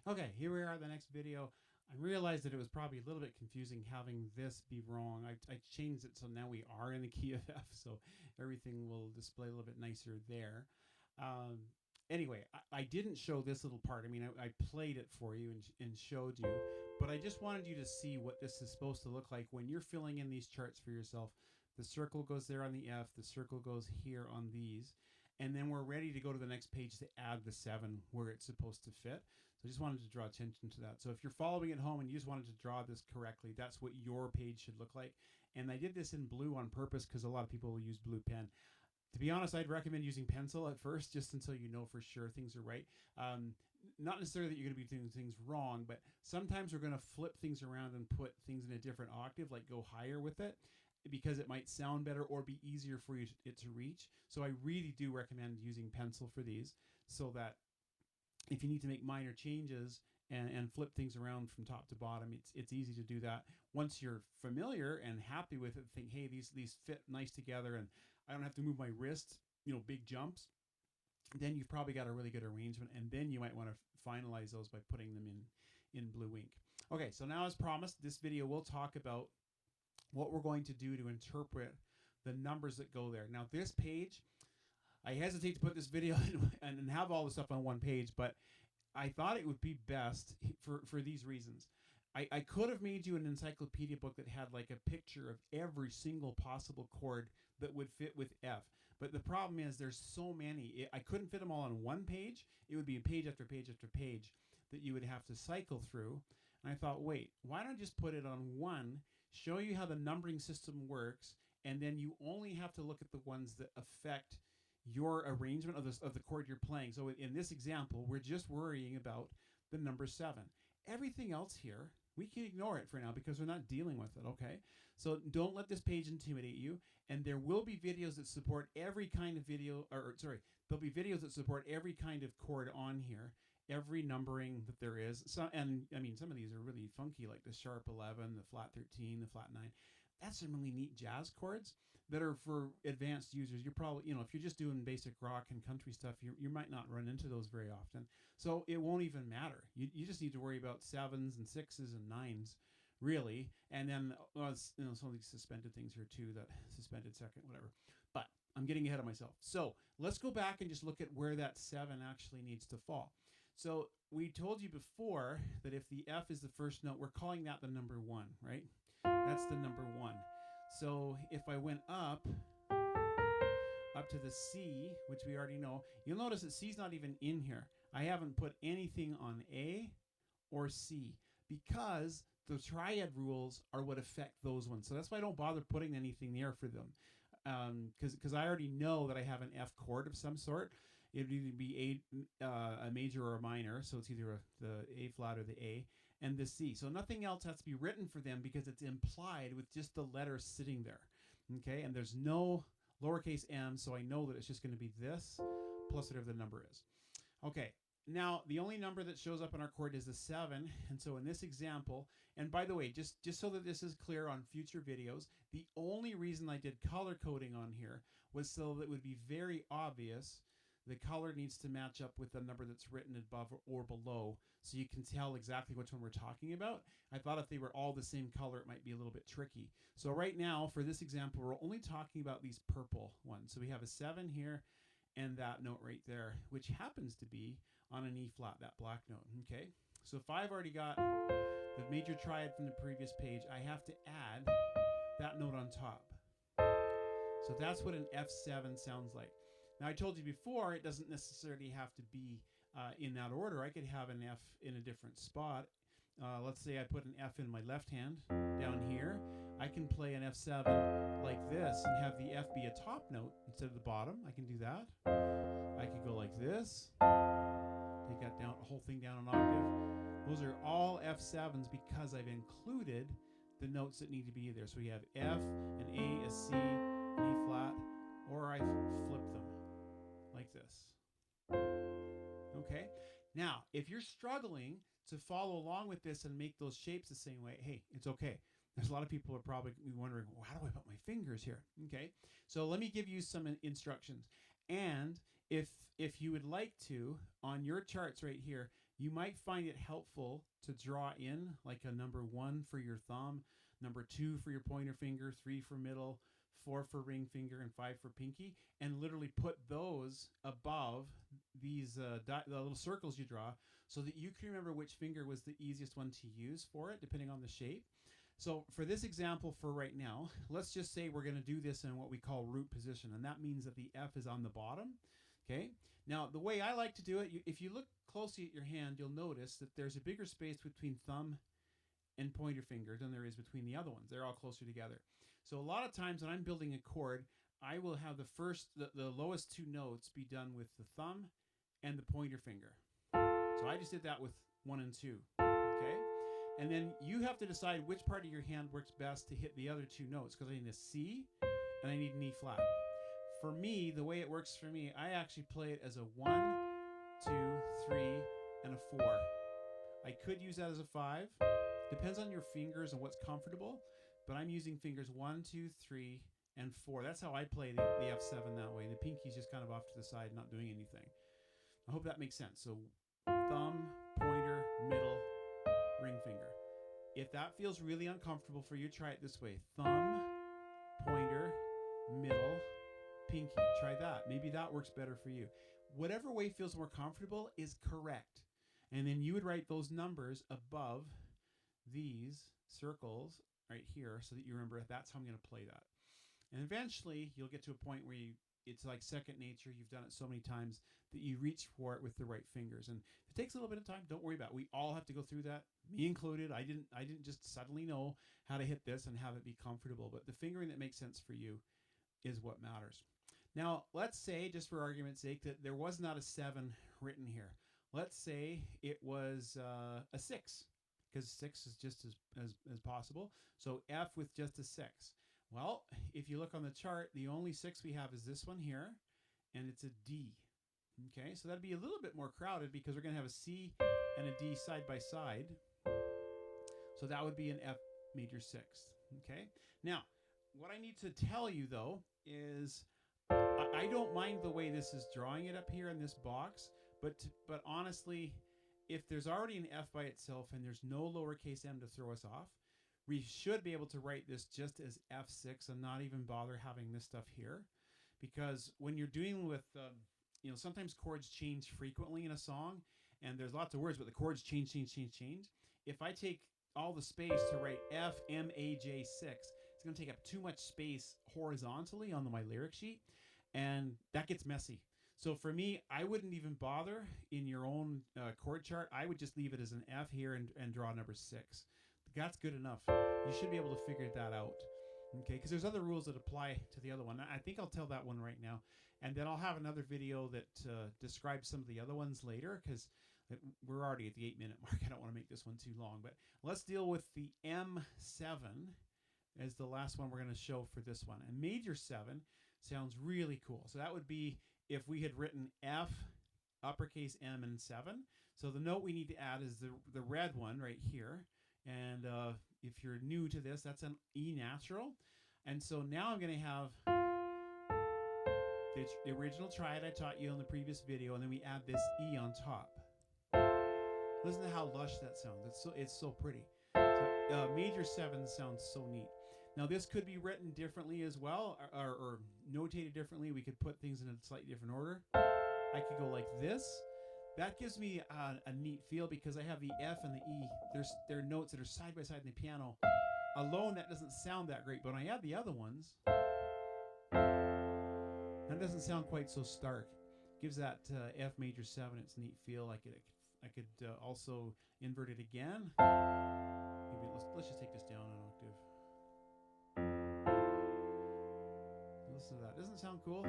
Okay, here we are at the next video. I realized that it was probably a little bit confusing having this be wrong. I changed it so now we are in the key of F, so everything will display a little bit nicer there. Anyway, I didn't show this little part. I mean, I played it for you and showed you, but I just wanted you to see what this is supposed to look like when you're filling in these charts for yourself. The circle goes there on the F, the circle goes here on these, and then we're ready to go to the next page to add the 7 where it's supposed to fit. So I just wanted to draw attention to that. So if you're following at home and you just wanted to draw this correctly, that's what your page should look like. And I did this in blue on purpose because a lot of people will use blue pen. To be honest, I'd recommend using pencil at first, just until you know for sure things are right. Not necessarily that you're going to be doing things wrong, but sometimes we're going to flip things around and put things in a different octave, like go higher with it, because it might sound better or be easier for you it to reach. So I really do recommend using pencil for these, so that if you need to make minor changes and flip things around from top to bottom, it's easy to do that. Once you're familiar and happy with it, think, hey, these fit nice together and I don't have to move my wrists, big jumps, then you've probably got a really good arrangement, and then you might want to finalize those by putting them in blue ink. Okay, so now as promised, this video will talk about what we're going to do to interpret the numbers that go there. Now this page, I hesitate to put this video and have all the stuff on one page, but I thought it would be best for these reasons. I could have made you an encyclopedia book that had like a picture of every single possible chord that would fit with F. But the problem is there's so many. I couldn't fit them all on one page. It would be page after page after page that you would have to cycle through. And I thought, wait, why don't I just put it on one, show you how the numbering system works, and then you only have to look at the ones that affect your arrangement of the chord you're playing. So in this example, we're just worrying about the number 7. Everything else here, we can ignore it for now because we're not dealing with it, okay? So don't let this page intimidate you. And there will be videos that support every kind of video, there'll be videos that support every kind of chord on here, every numbering that there is. So, and I mean, some of these are really funky, like the sharp 11, the flat 13, the flat 9. That's some really neat jazz chords that are for advanced users. You're probably, if you're just doing basic rock and country stuff, you might not run into those very often. So it won't even matter. You just need to worry about 7s and 6s and 9s, really. And then some of these suspended things here too, that suspended second, whatever. But I'm getting ahead of myself. So let's go back and just look at where that 7 actually needs to fall. So we told you before that if the F is the first note, we're calling that the number 1, right? That's the number 1. So if I went up to the C, which we already know, you'll notice that C's not even in here. I haven't put anything on A or C because the triad rules are what affect those ones. So that's why I don't bother putting anything there for them, because I already know that I have an F chord of some sort. It would either be a major or a minor, so it's either the A flat or the A, and the C. So nothing else has to be written for them because it's implied with just the letter sitting there, okay? And there's no lowercase m, so I know that it's just going to be this plus whatever the number is. Okay, now the only number that shows up in our chord is the 7, and so in this example, and by the way, just so that this is clear on future videos, the only reason I did color coding on here was so that it would be very obvious the color needs to match up with the number that's written above or below, so you can tell exactly which one we're talking about. I thought if they were all the same color, it might be a little bit tricky. So right now, for this example, we're only talking about these purple ones. So we have a 7 here and that note right there, which happens to be on an E flat, that black note, okay? So if I've already got the major triad from the previous page, I have to add that note on top. So that's what an F7 sounds like. Now, I told you before, it doesn't necessarily have to be in that order. I could have an F in a different spot. Let's say I put an F in my left hand down here. I can play an F7 like this and have the F be a top note instead of the bottom. I can do that. I could go like this. Take that down, whole thing down an octave. Those are all F7s because I've included the notes that need to be there. So we have F, an A, a C, an E flat, or I flip them like this. Okay, now if you're struggling to follow along with this and make those shapes the same way, hey, it's okay. There's a lot of people are probably wondering, well, how do I put my fingers here? Okay, so let me give you some instructions. And if you would like to, on your charts right here, you might find it helpful to draw in like a number 1 for your thumb, number 2 for your pointer finger, 3 for middle, 4 for ring finger, and 5 for pinky, and literally put those above these the little circles you draw so that you can remember which finger was the easiest one to use for it, depending on the shape. So for this example for right now, let's just say we're going to do this in what we call root position, and that means that the F is on the bottom. Okay. Now, the way I like to do it, if you look closely at your hand, you'll notice that there's a bigger space between thumb and pointer finger than there is between the other ones. They're all closer together. So a lot of times when I'm building a chord, I will have the lowest 2 notes be done with the thumb and the pointer finger. So I just did that with 1 and 2. Okay? And then you have to decide which part of your hand works best to hit the other 2 notes, because I need a C and I need an E flat. For me, the way it works for me, I actually play it as a 1, 2, 3, and a 4. I could use that as a 5. Depends on your fingers and what's comfortable, but I'm using fingers 1, 2, 3, and 4. That's how I play the F7 that way. The pinky's just kind of off to the side, not doing anything. I hope that makes sense. So thumb, pointer, middle, ring finger. If that feels really uncomfortable for you, try it this way. Thumb, pointer, middle, pinky. Try that. Maybe that works better for you. Whatever way feels more comfortable is correct. And then you would write those numbers above these circles right here so that you remember that's how I'm going to play that. And eventually you'll get to a point where it's like second nature. You've done it so many times that you reach for it with the right fingers. And if it takes a little bit of time, don't worry about it. We all have to go through that, me included. I didn't just suddenly know how to hit this and have it be comfortable, but the fingering that makes sense for you is what matters. Now, let's say, just for argument's sake, that there was not a 7 written here. Let's say it was a 6, because 6 is just as possible. So F with just a 6. Well, if you look on the chart, the only 6 we have is this one here, and it's a D. Okay, so that'd be a little bit more crowded because we're going to have a C and a D side by side. So that would be an F major 6. Okay, now what I need to tell you though is I don't mind the way this is drawing it up here in this box, but honestly, if there's already an F by itself and there's no lowercase m to throw us off, we should be able to write this just as F6 and not even bother having this stuff here. Because when you're dealing with, sometimes chords change frequently in a song, and there's lots of words, but the chords change. If I take all the space to write F, M, A, J, 6, it's going to take up too much space horizontally on my lyric sheet, and that gets messy. So for me, I wouldn't even bother in your own chord chart. I would just leave it as an F here and draw number 6. That's good enough. You should be able to figure that out. Okay, because there's other rules that apply to the other one. I think I'll tell that one right now. And then I'll have another video that describes some of the other ones later, because we're already at the 8-minute mark. I don't want to make this one too long. But let's deal with the M7 as the last one we're going to show for this one. And major 7 sounds really cool. So that would be if we had written F, uppercase M, and 7. So the note we need to add is the red one right here. And if you're new to this, that's an E natural. And so now I'm going to have the original triad I taught you in the previous video, and then we add this E on top. Listen to how lush that sounds. It's so pretty. So, major 7 sounds so neat. Now this could be written differently as well, or notated differently. We could put things in a slightly different order. I could go like this. That gives me a neat feel because I have the F and the E. They're notes that are side by side in the piano. Alone, that doesn't sound that great, but when I add the other ones, that doesn't sound quite so stark. Gives that F major 7 its neat feel. I could also invert it again. Maybe let's just take this down an octave. Listen to that. Doesn't it sound cool?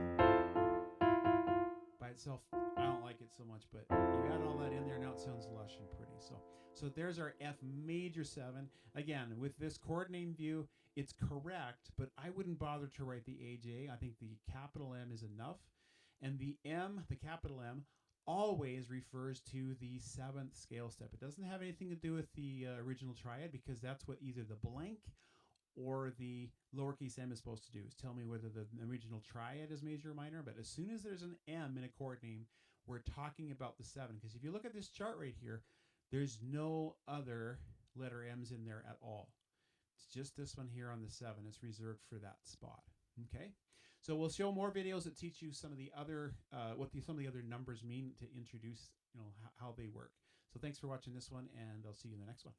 By itself, I don't like it so much, but you add all that in there, now it sounds lush and pretty. So there's our F major 7. Again, with this chord name view, it's correct, but I wouldn't bother to write the AJ. I think the capital M is enough. And the M, the capital M, always refers to the 7th scale step. It doesn't have anything to do with the original triad, because that's what either the blank or the lowercase m is supposed to do, is tell me whether the original triad is major or minor. But as soon as there's an M in a chord name, we're talking about the 7. Because if you look at this chart right here, there's no other letter M's in there at all. It's just this one here on the 7. It's reserved for that spot. Okay, so we'll show more videos that teach you some of the other some of the other numbers mean to introduce, how they work. So thanks for watching this one, and I'll see you in the next one.